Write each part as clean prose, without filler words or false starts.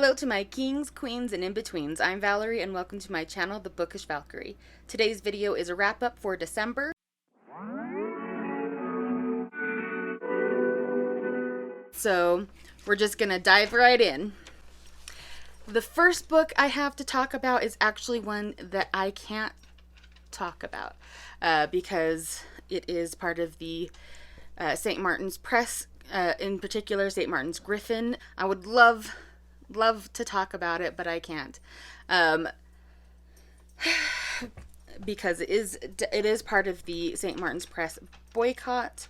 Hello to my kings, queens, and in-betweens. I'm Valerie and welcome to my channel, The Bookish Valkyrie. Today's video is a wrap-up for December. So we're just gonna dive right in. The first book I have to talk about is actually one that I can't talk about because it is part of the St. Martin's Press, in particular St. Martin's Griffin. I would love to talk about it, but I can't, because it is part of the St. Martin's Press boycott.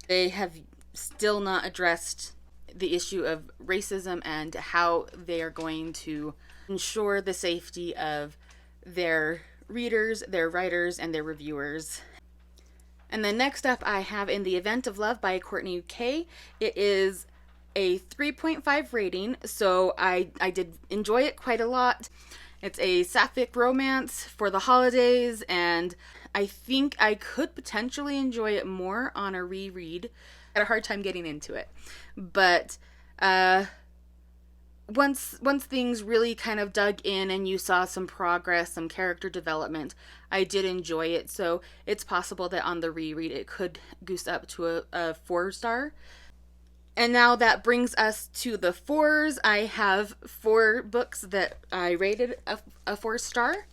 They have still not addressed the issue of racism and how they are going to ensure the safety of their readers, their writers, and their reviewers. And then next up, I have In the Event of Love by Courtney Kaale. It is a 3.5 rating, so I did enjoy it quite a lot. It's a sapphic romance for the holidays, and I think I could potentially enjoy it more on a reread. I had a hard time getting into it, but once things really kind of dug in and you saw some progress, some character development, I did enjoy it. So it's possible that on the reread it could goose up to a 4-star. And now that brings us to the 4s. I have 4 books that I rated a 4-star.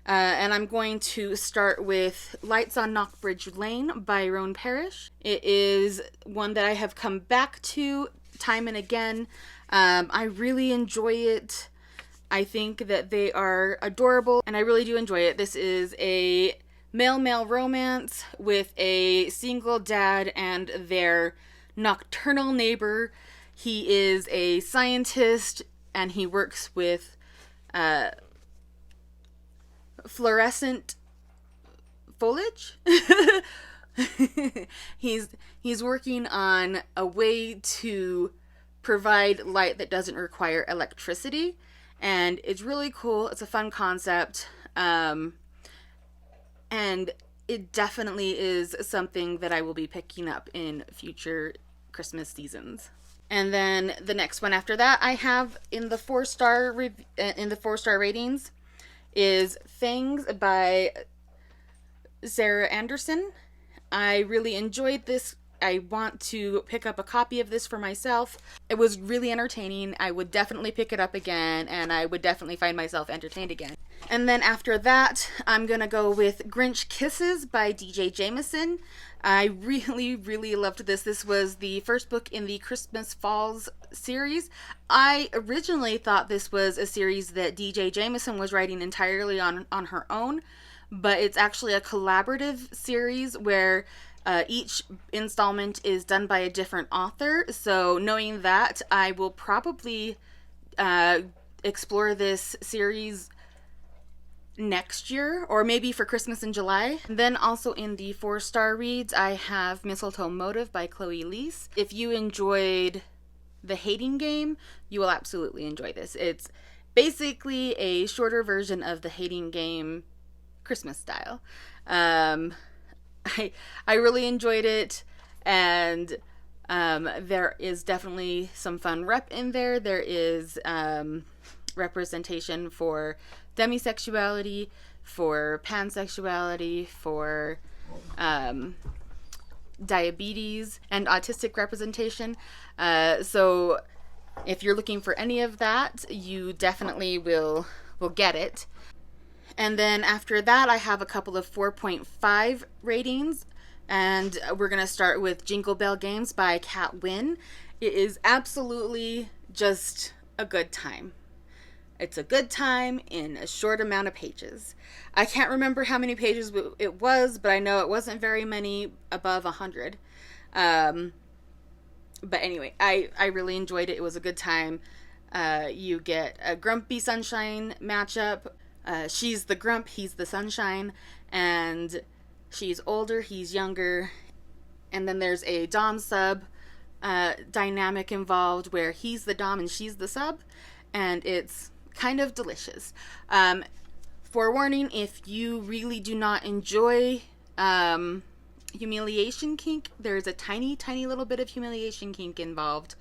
And I'm going to start with Lights on Knockbridge Lane by Roan Parrish. It is one that I have come back to time and again. I really enjoy it. I think that they are adorable, and I really do enjoy it. This is a male-male romance with a single dad and their nocturnal neighbor. He is a scientist and he works with fluorescent foliage. He's working on a way to provide light that doesn't require electricity, and it's really cool. It's a fun concept, and it definitely is something that I will be picking up in future Christmas seasons. And then the next one after that I have in the 4-star ratings is Fangs by Sarah Anderson. I really enjoyed this. I want to pick up a copy of this for myself. It was really entertaining. I would definitely pick it up again, and I would definitely find myself entertained again. And then after that, I'm gonna go with Grinch Kisses by DJ Jameson. I really loved this. This was the first book in the Christmas Falls series. I originally thought this was a series that DJ Jameson was writing entirely on her own, but it's actually a collaborative series where each installment is done by a different author. So knowing that, I will probably explore this series next year, or maybe for Christmas in July. And then also in the 4-star reads, I have Mistletoe Motive by Chloe Leese. If you enjoyed The Hating Game, you will absolutely enjoy this. It's basically a shorter version of The Hating Game, Christmas style. I really enjoyed it, and there is definitely some fun rep in there. There is representation for demisexuality, for pansexuality, for diabetes, and autistic representation. So if you're looking for any of that, you definitely will get it. And then after that, I have a couple of 4.5 ratings, and we're going to start with Jingle Bell Games by Kat Wynn. It is absolutely just a good time. It's a good time in a short amount of pages. I can't remember how many pages it was, but I know it wasn't very many, above 100. But anyway, I really enjoyed it. It was a good time. You get a Grumpy Sunshine matchup. She's the grump, he's the sunshine, and she's older, he's younger. And then there's a dom-sub dynamic involved where he's the dom and she's the sub, and it's kind of delicious. Forewarning, if you really do not enjoy humiliation kink, there's a tiny little bit of humiliation kink involved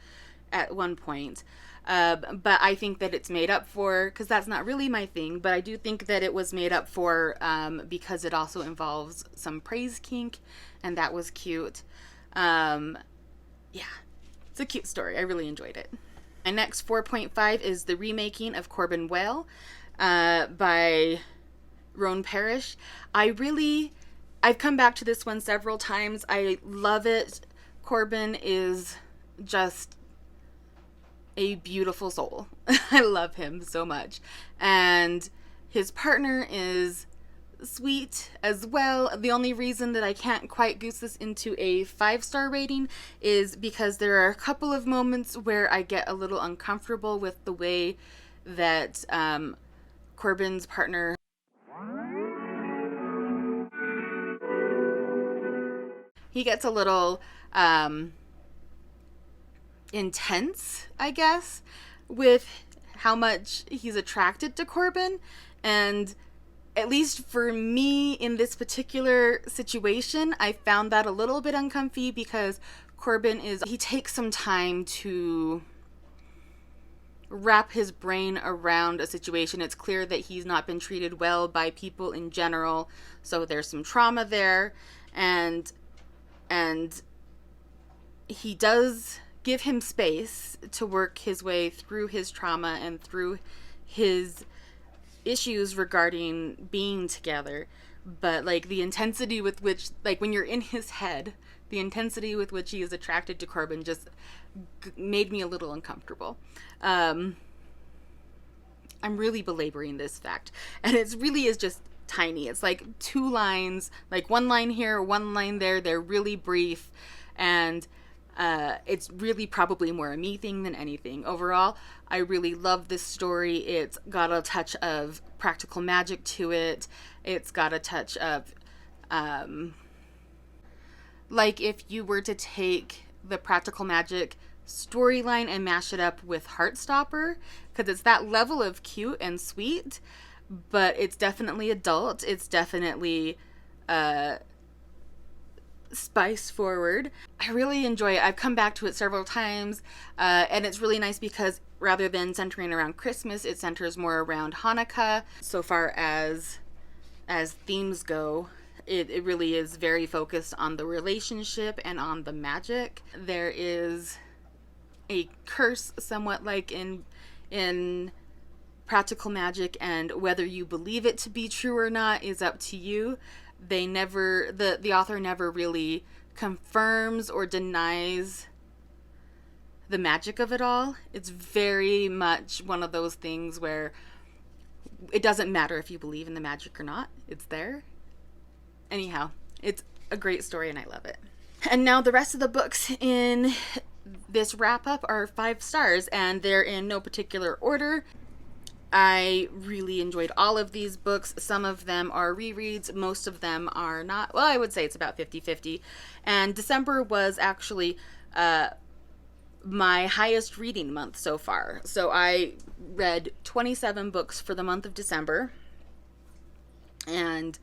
at one point. But I think that it's made up for, because that's not really my thing, but I do think that it was made up for because it also involves some praise kink, and that was cute. Yeah, it's a cute story. I really enjoyed it. My next 4.5 is The Remaking of Corbin Whale by Roan Parrish. I've come back to this one several times. I love it. Corbin is just a beautiful soul. I love him so much. And his partner is sweet as well. The only reason that I can't quite goose this into a 5-star rating is because there are a couple of moments where I get a little uncomfortable with the way that Corbin's partner he gets a little intense, I guess, with how much he's attracted to Corbin. And at least for me in this particular situation, I found that a little bit uncomfy because Corbin he takes some time to wrap his brain around a situation. It's clear that he's not been treated well by people in general, so there's some trauma there, and he does give him space to work his way through his trauma and through his issues regarding being together. But like the intensity with which, like when you're in his head, the intensity with which he is attracted to Corbin just made me a little uncomfortable. I'm really belaboring this fact, and it really is just tiny. It's like 2 lines, like 1 line here, 1 line there. They're really brief, and it's really probably more a me thing than anything. Overall, I really love this story. It's got a touch of practical magic to it. It's got a touch of, like if you were to take the practical magic storyline and mash it up with Heartstopper, because it's that level of cute and sweet, but it's definitely adult. It's definitely spice forward. I really enjoy it. I've come back to it several times, and it's really nice because rather than centering around Christmas, it centers more around Hanukkah. So far as themes go, it really is very focused on the relationship and on the magic. There is a curse, somewhat like in practical magic, and whether you believe it to be true or not is up to you. The author never really confirms or denies the magic of it all. It's very much one of those things where it doesn't matter if you believe in the magic or not. It's there. Anyhow, it's a great story and I love it. And now the rest of the books in this wrap up are 5 stars, and they're in no particular order. I really enjoyed all of these books. Some of them are rereads. Most of them are not. Well, I would say it's about 50-50. And December was actually my highest reading month so far. So I read 27 books for the month of December. And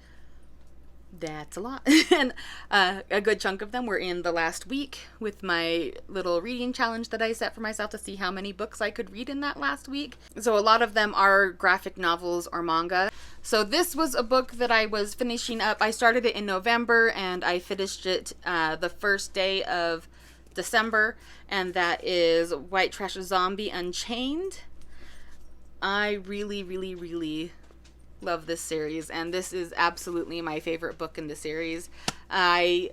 that's a lot. And a good chunk of them were in the last week with my little reading challenge that I set for myself to see how many books I could read in that last week. So a lot of them are graphic novels or manga. So this was a book that I was finishing up. I started it in November and I finished it the first day of December, and that is White Trash Zombie Unchained. I really, really, really love this series, and this is absolutely my favorite book in the series. I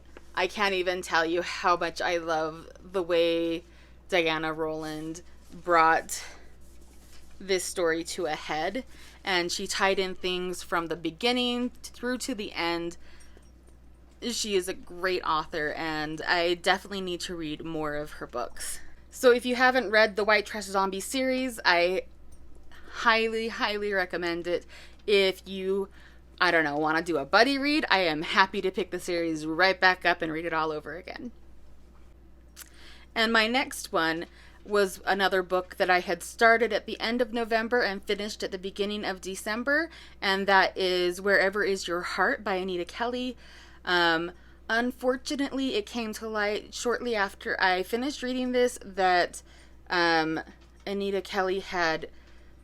can't even tell you how much I love the way Diana Rowland brought this story to a head, and she tied in things from the beginning through to the end. She is a great author, and I definitely need to read more of her books. So if you haven't read the White Trash Zombie series, I highly, highly recommend it. If you, want to do a buddy read, I am happy to pick the series right back up and read it all over again. And my next one was another book that I had started at the end of November and finished at the beginning of December, and that is Wherever Is Your Heart by Anita Kelly. Unfortunately, it came to light shortly after I finished reading this that Anita Kelly had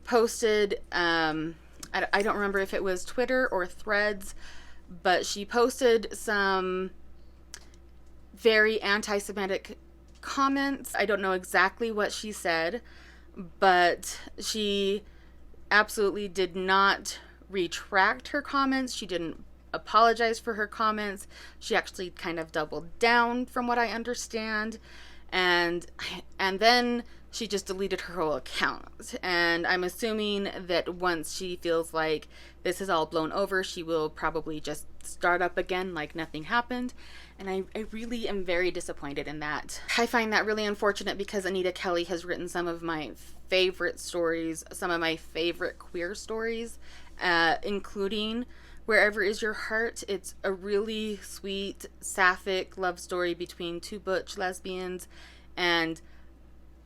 posted, I don't remember if it was Twitter or Threads, but she posted some very anti-Semitic comments. I don't know exactly what she said, but she absolutely did not retract her comments. She didn't apologize for her comments. She actually kind of doubled down from what I understand. And then she just deleted her whole account. And I'm assuming that once she feels like this is all blown over, she will probably just start up again like nothing happened. And I really am very disappointed in that. I find that really unfortunate because Anita Kelly has written some of my favorite stories, some of my favorite queer stories, including Wherever Is Your Heart. It's a really sweet, sapphic love story between two butch lesbians, and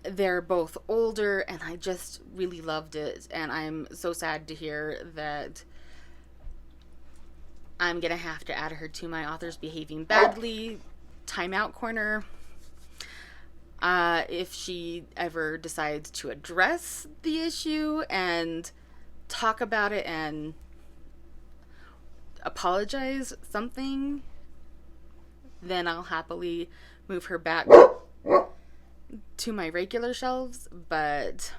they're both older, and I just really loved it, and I'm so sad to hear that I'm gonna have to add her to my authors behaving badly timeout corner. If she ever decides to address the issue and talk about it and apologize something, then I'll happily move her back to my regular shelves, but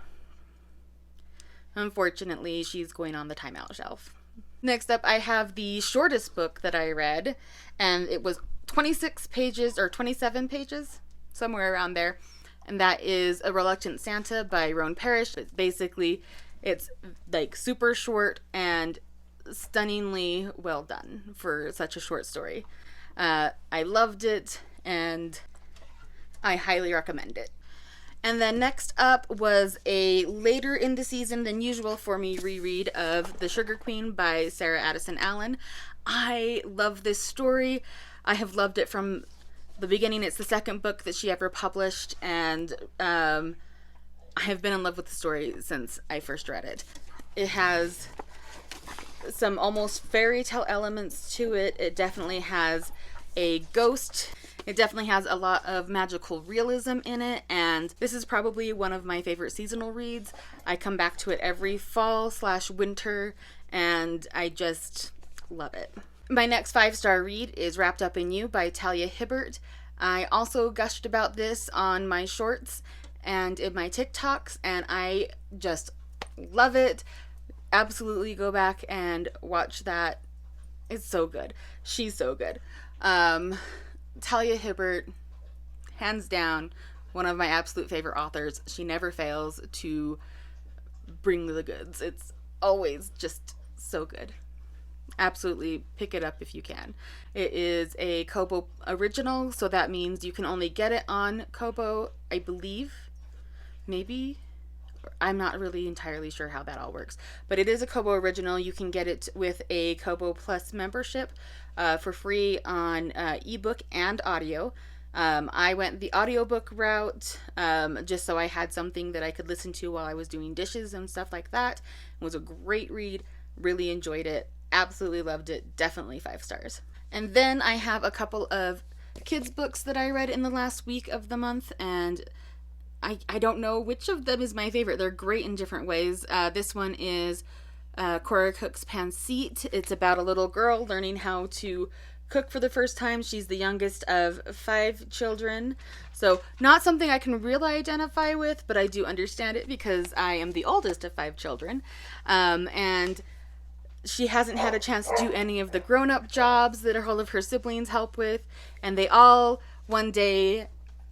unfortunately she's going on the timeout shelf. Next up, I have the shortest book that I read, and it was 26 pages or 27 pages, somewhere around there, and that is A Reluctant Santa by Roan Parrish. It's like super short and stunningly well done for such a short story. I loved it, and I highly recommend it. And then next up was a later in the season than usual for me reread of The Sugar Queen by Sarah Addison Allen. I love this story. I have loved it from the beginning. It's the second book that she ever published, and I have been in love with the story since I first read it. It has some almost fairy tale elements to it. It definitely has a ghost. It definitely has a lot of magical realism in it, and this is probably one of my favorite seasonal reads. I come back to it every fall/winter, and I just love it. My next 5-star read is Wrapped Up in You by Talia Hibbert. I also gushed about this on my shorts and in my TikToks, and I just love it. Absolutely go back and watch that. It's so good. She's so good. Talia Hibbert, hands down, one of my absolute favorite authors. She never fails to bring the goods. It's always just so good. Absolutely pick it up if you can. It is a Kobo original, so that means you can only get it on Kobo, I believe. Maybe. I'm not really entirely sure how that all works, but it is a Kobo original. You can get it with a Kobo Plus membership for free on ebook and audio. I went the audiobook route just so I had something that I could listen to while I was doing dishes and stuff like that. It was a great read. Really enjoyed it. Absolutely loved it. Definitely 5 stars. And then I have a couple of kids books that I read in the last week of the month, and I don't know which of them is my favorite. They're great in different ways. This one is Cora Cook's Pancit. It's about a little girl learning how to cook for the first time. She's the youngest of 5 children. So not something I can really identify with, but I do understand it because I am the oldest of 5 children. And she hasn't had a chance to do any of the grown-up jobs that all of her siblings help with. And they all one day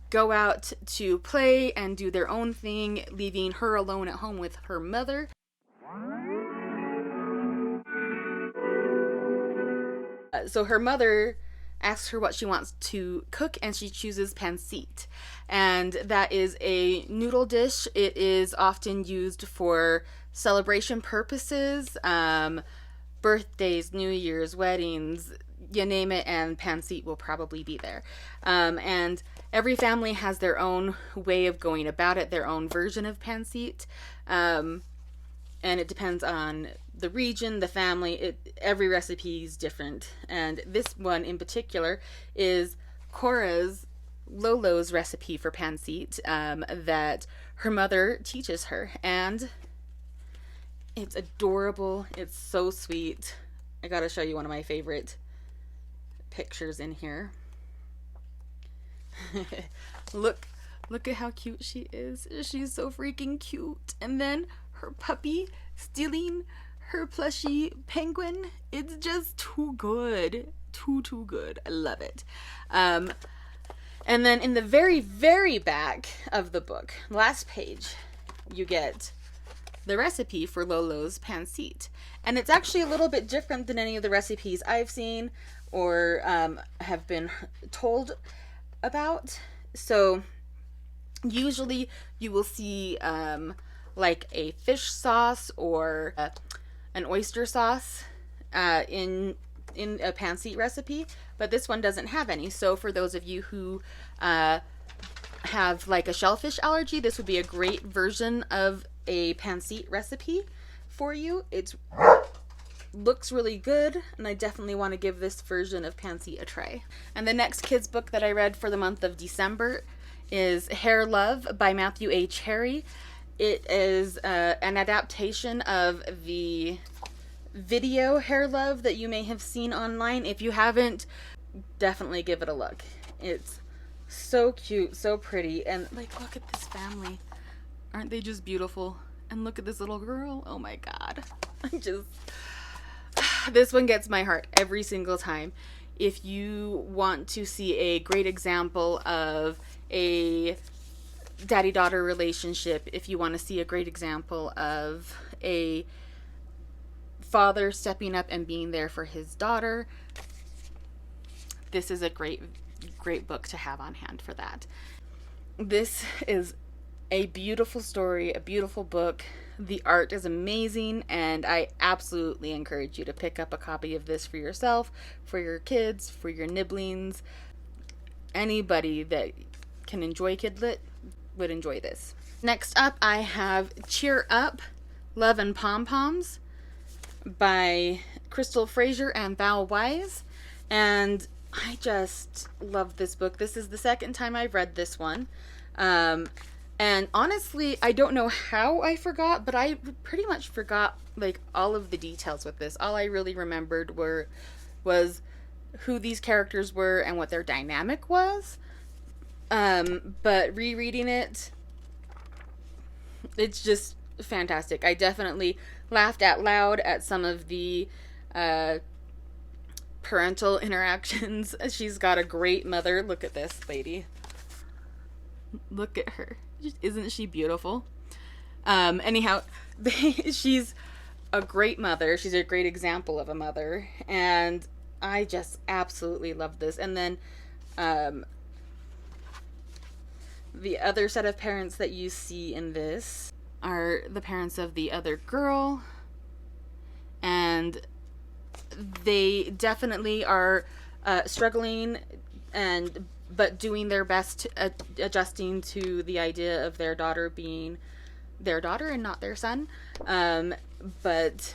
go out to play and do their own thing, leaving her alone at home with her mother. So her mother asks her what she wants to cook, and she chooses pancit. And that is a noodle dish. It is often used for celebration purposes, birthdays, New Year's, weddings, you name it, and pancit will probably be there. And every family has their own way of going about it, their own version of pancit. And it depends on the region, the family. Every recipe is different. And this one in particular is Cora's Lolo's recipe for pancit that her mother teaches her, and it's adorable. It's so sweet. I gotta show you one of my favorite pictures in here. Look at how cute she is. She's so freaking cute. And then her puppy stealing her plushy penguin. It's just too good. Too good. I love it. And then in the very, very back of the book, last page, you get the recipe for Lolo's pancit. And it's actually a little bit different than any of the recipes I've seen or have been told about. So usually you will see like a fish sauce or an oyster sauce in a pancit recipe, but this one doesn't have any. So for those of you who have like a shellfish allergy, this would be a great version of a pancit recipe for you. It looks really good, and I definitely want to give this version of pancit a try. And the next kids book that I read for the month of December is Hair Love by Matthew A. Cherry. It is an adaptation of the video Hair Love that you may have seen online. If you haven't, definitely give it a look. It's so cute, so pretty, and like, look at this family. Aren't they just beautiful? And look at this little girl. Oh my god. This one gets my heart every single time. If you want to see a great example of a daddy-daughter relationship, if you want to see a great example of a father stepping up and being there for his daughter, this is a great book to have on hand for that. This is a beautiful story, a beautiful book. The art is amazing, and I absolutely encourage you to pick up a copy of this for yourself, for your kids, for your nibblings. Anybody that can enjoy Kidlit would enjoy this. Next up, I have Cheer Up, Love and Pom-Poms by Crystal Fraser and Val Wise. And I just love this book. This is the second time I've read this one. And honestly, I don't know how I forgot, but I pretty much forgot like all of the details with this. All I really remembered was who these characters were and what their dynamic was. But rereading it, it's just fantastic. I definitely laughed out loud at some of the parental interactions. She's got a great mother. Look at this lady. Look at her. Isn't she beautiful? Anyhow, she's a great mother. She's a great example of a mother. And I just absolutely love this. And then the other set of parents that you see in this are the parents of the other girl. And they definitely are struggling but doing their best adjusting to the idea of their daughter being their daughter and not their son. But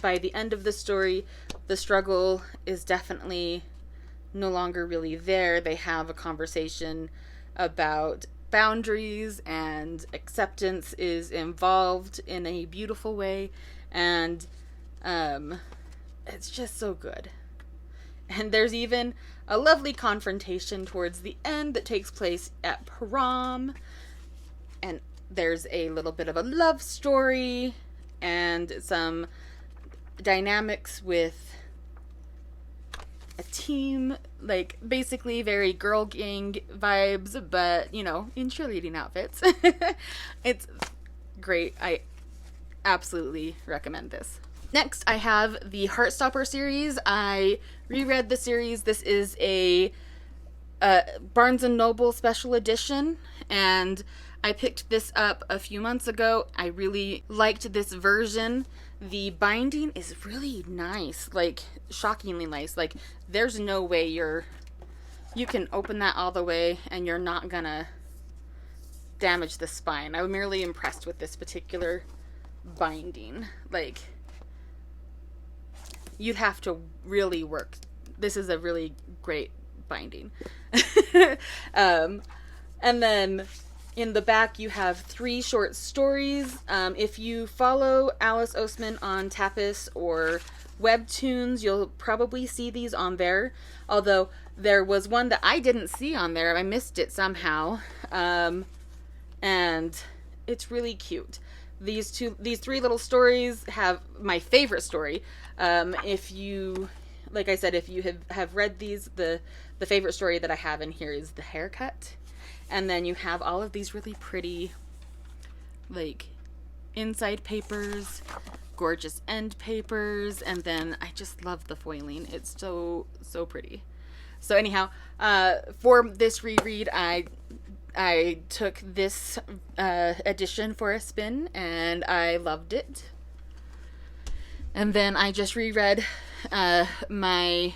by the end of the story, the struggle is definitely no longer really there. They have a conversation about boundaries, and acceptance is involved in a beautiful way. And it's just so good. And there's even a lovely confrontation towards the end that takes place at prom. And there's a little bit of a love story and some dynamics with a team, like basically very girl gang vibes, but you know, in cheerleading outfits. It's great. I absolutely recommend this. Next, I have the Heartstopper series. I reread the series. This is a Barnes & Noble special edition, and I picked this up a few months ago. I really liked this version. The binding is really nice, like shockingly nice. Like there's no way you can open that all the way and you're not gonna damage the spine. I'm merely impressed with this particular binding. Like, you'd have to really work. This is a really great binding. And then in the back, you have 3 short stories. If you follow Alice Oseman on Tapas or Webtoons, you'll probably see these on there. Although there was one that I didn't see on there. I missed it somehow. And it's really cute. These 3 little stories have my favorite story. If you, like I said, if you have read these, the favorite story that I have in here is the haircut. And then you have all of these really pretty, like, inside papers, gorgeous end papers, and then I just love the foiling. It's so pretty. So anyhow, for this reread, I took this edition for a spin, and I loved it. And then I just reread my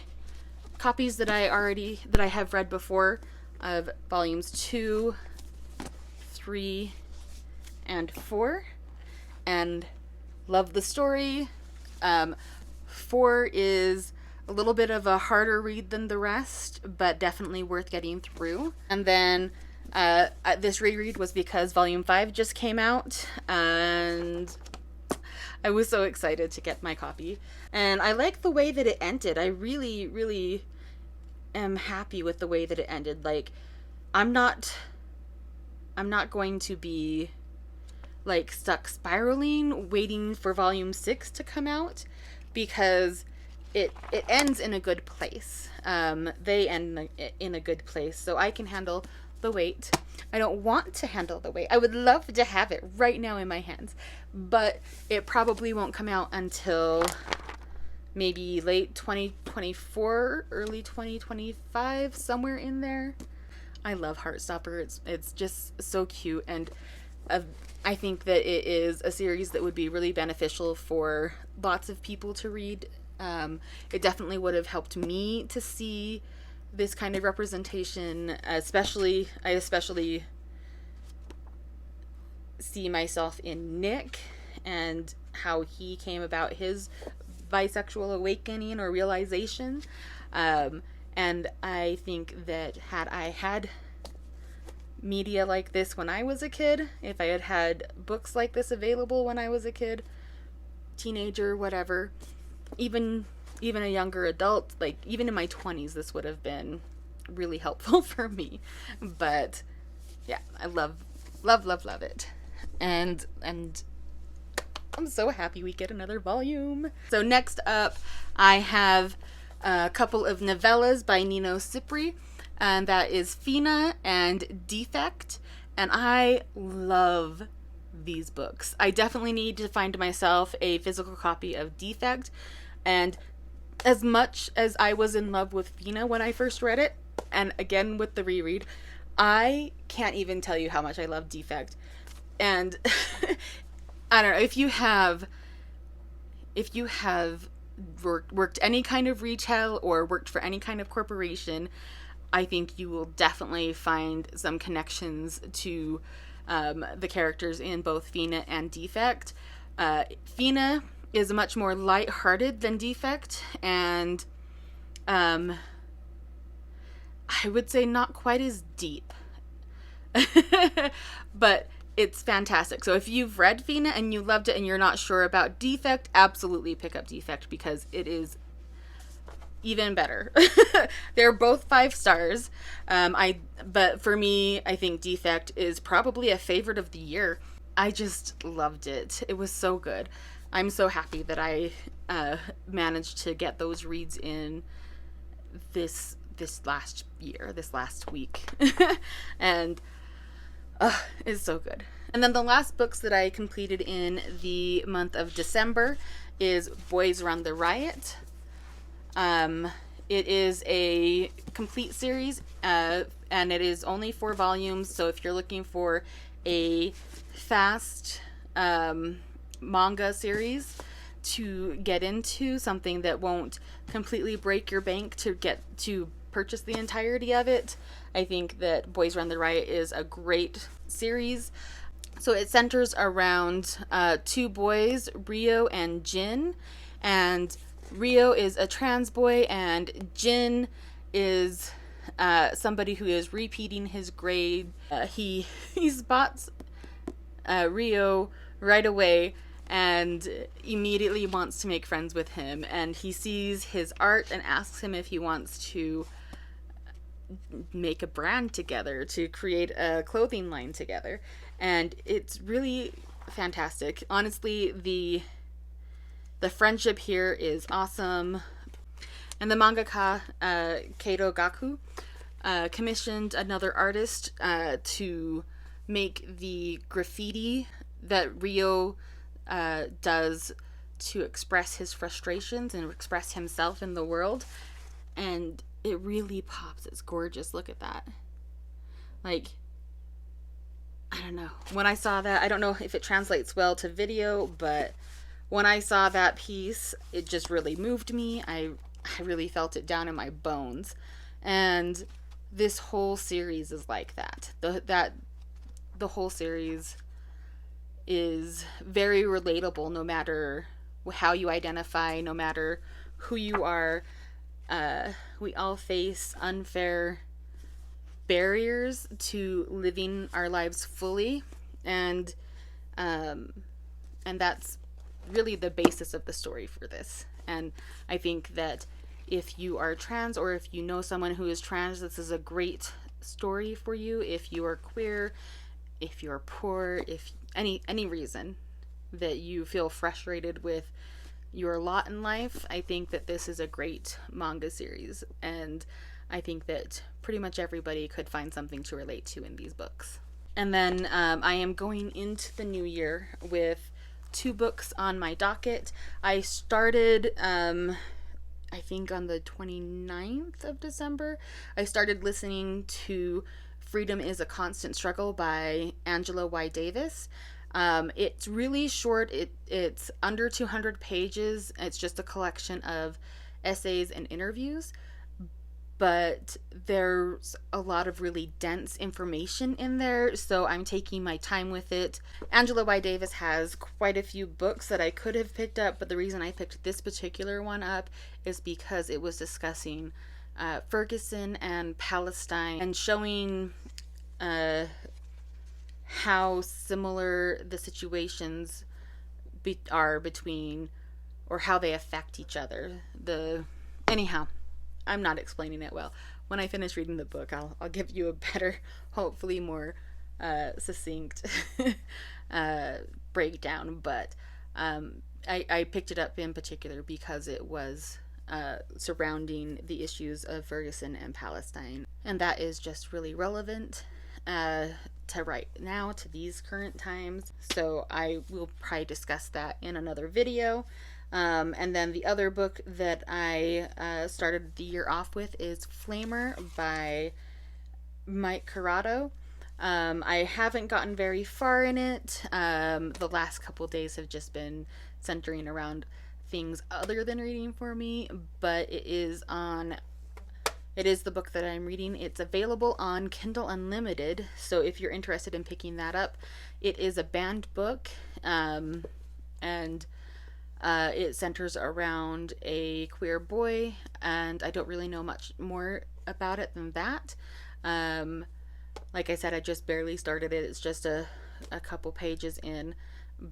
copies that I have read before of volumes 2, 3, and 4, and love the story. 4 is a little bit of a harder read than the rest, but definitely worth getting through. And then this reread was because volume 5 just came out, and I was so excited to get my copy. And I like the way that it ended. I really am happy with the way that it ended. Like, I'm not going to be like stuck spiraling waiting for volume 6 to come out, because it ends in a good place. They end in a good place, so I can handle the wait. I don't want to handle the wait. I would love to have it right now in my hands, but it probably won't come out until maybe late 2024, early 2025, somewhere in there. I love Heartstopper. It's just so cute, and I think that it is a series that would be really beneficial for lots of people to read. It definitely would have helped me to see this kind of representation, I especially see myself in Nick and how he came about his bisexual awakening or realization. And I think that had I had media like this when I was a kid, if I had had books like this available when I was a kid, teenager, whatever, even a younger adult, like even in my 20s, this would have been really helpful for me. But yeah, I love it. And I'm so happy we get another volume. So next up, I have a couple of novellas by Nino Cipri, and that is Fina and Defect. And I love these books. I definitely need to find myself a physical copy of Defect. And as much as I was in love with Fina when I first read it, and again with the reread, I can't even tell you how much I love Defect. And I don't know, if you have worked any kind of retail or worked for any kind of corporation, I think you will definitely find some connections to the characters in both Fina and Defect. Fina is much more lighthearted than Defect, and I would say not quite as deep. But it's fantastic. So if you've read Fina and you loved it and you're not sure about Defect, absolutely pick up Defect, because it is even better. They're both 5 stars. But for me, I think Defect is probably a favorite of the year. I just loved it. It was so good. I'm so happy that I managed to get those reads in this last week. And it's so good. And then the last books that I completed in the month of December is Boys Run the Riot. It is a complete series, and it is only 4 volumes, so if you're looking for a fast manga series to get into, something that won't completely break your bank to purchase the entirety of it, I think that Boys Run the Riot is a great series. So it centers around 2 boys, Rio and Jin, and Rio is a trans boy and Jin is somebody who is repeating his grade. He spots Rio right away and immediately wants to make friends with him, and he sees his art and asks him if he wants to make a brand together, to create a clothing line together. And it's really fantastic. Honestly, the friendship here is awesome. And the mangaka Kato Gaku commissioned another artist to make the graffiti that Rio does to express his frustrations and express himself in the world. And it really pops. It's gorgeous. Look at that. Like, I don't know. When I saw that, I don't know if it translates well to video, but when I saw that piece, it just really moved me. I really felt it down in my bones. And this whole series is like that. The whole series is very relatable, no matter how you identify, no matter who you are. We all face unfair barriers to living our lives fully, and that's really the basis of the story for this. And I think that if you are trans, or if you know someone who is trans, this is a great story for you. If you are queer, if you're poor, if any reason that you feel frustrated with your lot in life, I think that this is a great manga series, and I think that pretty much everybody could find something to relate to in these books. And then I am going into the new year with 2 books on my docket. I started, I think on the 29th of December, I started listening to Freedom is a Constant Struggle by Angela Y. Davis. It's really short. It's under 200 pages. It's just a collection of essays and interviews, but there's a lot of really dense information in there, so I'm taking my time with it. Angela Y. Davis has quite a few books that I could have picked up, but the reason I picked this particular one up is because it was discussing Ferguson and Palestine, and showing how similar the situations are between, or how they affect each other. Anyhow, I'm not explaining it well. When I finish reading the book, I'll give you a better, hopefully more succinct breakdown. But I picked it up in particular because it was surrounding the issues of Ferguson and Palestine, and that is just really relevant to right now, to these current times. So I will probably discuss that in another video. And then the other book that I started the year off with is Flamer by Mike Corrado. I haven't gotten very far in it. The last couple days have just been centering around things other than reading for me, but it is the book that I'm reading. It's available on Kindle Unlimited, so if you're interested in picking that up, it is a banned book, and it centers around a queer boy, and I don't really know much more about it than that. Like I said, I just barely started it. It's just a couple pages in,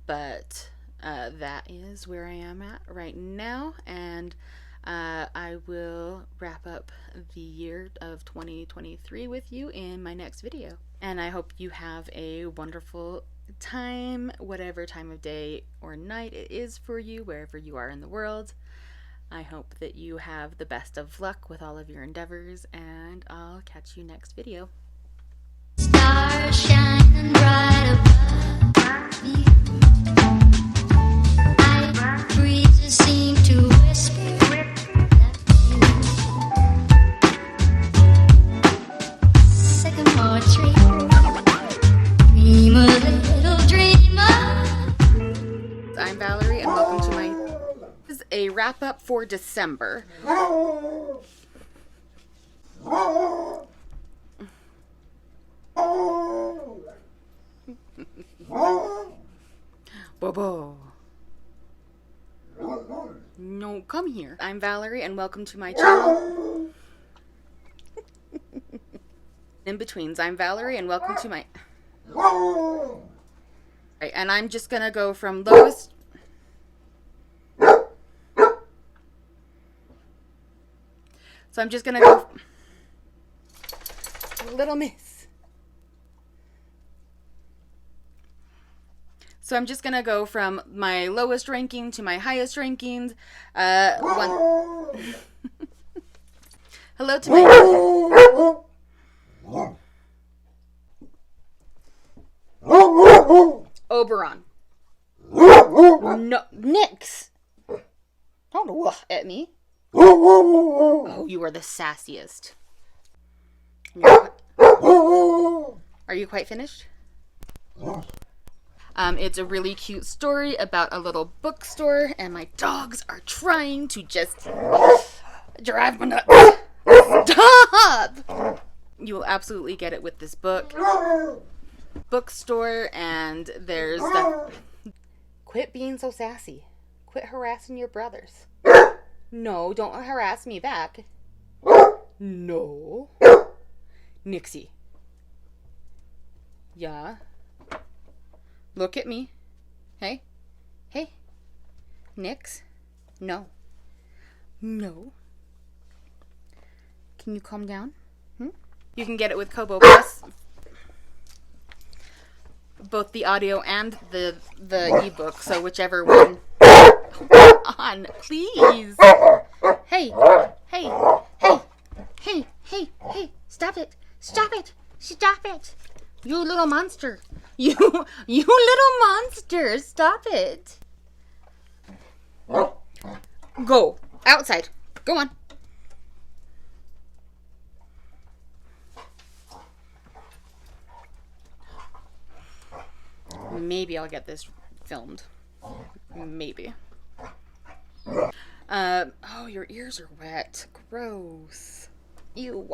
but that is where I am at right now, and I will wrap up the year of 2023 with you in my next video. And I hope you have a wonderful time, whatever time of day or night it is for you, wherever you are in the world. I hope that you have the best of luck with all of your endeavors, and I'll catch you next video. Stars shining bright above me. Breezes seem to whisper that sycamore tree. Dream a little dreamer. I'm Valerie, and welcome to this is a wrap up for December. Bobo. No, come here. I'm Valerie, and welcome to my channel. In-betweens. I'm Valerie, and welcome to my... Right, and I'm just gonna go from lowest... So I'm just gonna go... Little miss. So I'm just gonna go from my lowest ranking to my highest rankings. Hello to my... Oberon. No, Nix. Don't woof at me. Oh, you are the sassiest. Are you quite finished? It's a really cute story about a little bookstore, and my dogs are trying to just drive me nuts. Stop! You will absolutely get it with this book. Bookstore, and there's the... Quit being so sassy. Quit harassing your brothers. No, don't harass me back. No. Nixie. Yeah. Look at me. Hey. Hey. Nix. No. No. Can you calm down? You can get it with Kobo Plus. Both the audio and the ebook, so whichever one. On, please. Hey, hey, hey, hey, hey, hey, stop it, stop it, stop it. You little monster. You little monster, stop it. Go, outside, go on. Maybe I'll get this filmed. Maybe. Oh, your ears are wet. Gross. Ew.